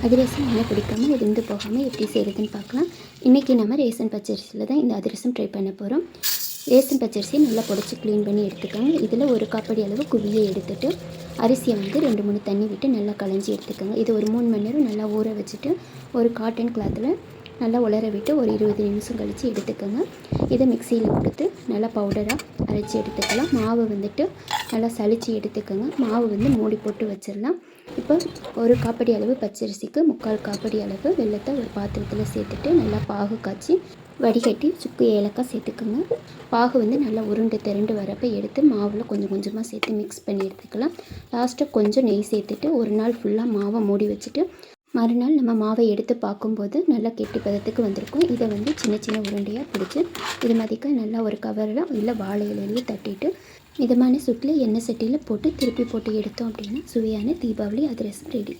அதிரசம் எண்ணெய் பிடிக்காமல் வெந்து போகாமல் எப்படி செய்கிறதுன்னு பார்க்கலாம். இன்றைக்கி நம்ம ரேஷன் பச்சரிசியில் தான் இந்த அதிரசம் ட்ரை பண்ண போகிறோம். ரேஷன் பச்சரிசியை நல்லா புடச்சி க்ளீன் பண்ணி எடுத்துக்கோங்க. இதில் ஒரு காப்படி அளவு குவியை எடுத்துகிட்டு அரிசியை வந்து 2-3 தண்ணி விட்டு நல்லா களைஞ்சி எடுத்துக்கோங்க. இது ஒரு 3 மணி நேரம் நல்லா ஊற வச்சுட்டு ஒரு காட்டன் கிளாத்தில் நல்லா உலர விட்டு ஒரு 20 நிமிஷம் கழித்து எடுத்துக்கோங்க. இதை மிக்சியில் கொடுத்து நல்லா பவுடராக அரைச்சி எடுத்துக்கலாம். மாவு வந்துட்டு நல்லா சளிச்சு எடுத்துக்கோங்க. மாவு வந்து மூடி போட்டு வச்சிடலாம். இப்போ ஒரு காப்படி அளவு பச்சரிசிக்கு 3/4 காப்படி அளவு வெல்லத்தை ஒரு பாத்திரத்தில் சேர்த்துட்டு நல்லா பாகு காய்ச்சி வடிகட்டி சுக்கு ஏலக்காய் சேர்த்துக்கோங்க. பாகு வந்து நல்லா உருண்டு திரண்டு வரப்போ எடுத்து மாவில் கொஞ்சம் கொஞ்சமாக சேர்த்து மிக்ஸ் பண்ணி எடுத்துக்கலாம். லாஸ்ட்டாக கொஞ்சம் நெய் சேர்த்துட்டு ஒரு நாள் ஃபுல்லாக மாவை மூடி வச்சுட்டு மறுநாள் நம்ம மாவை எடுத்து பார்க்கும்போது நல்லா கெட்டி பதத்துக்கு வந்திருக்கும். இதை வந்து சின்ன சின்ன உருண்டையாக பிடிச்சி இது மாதிரிக்க நல்லா ஒரு கவரில் இல்லை வாழை இலையிலேயே தட்டிட்டு மிதமான சுட்டில் எண்ணெய் சட்டியில் போட்டு திருப்பி போட்டு எடுத்தோம் அப்படின்னா சுவையான தீபாவளி அதிரசம் ரெடி.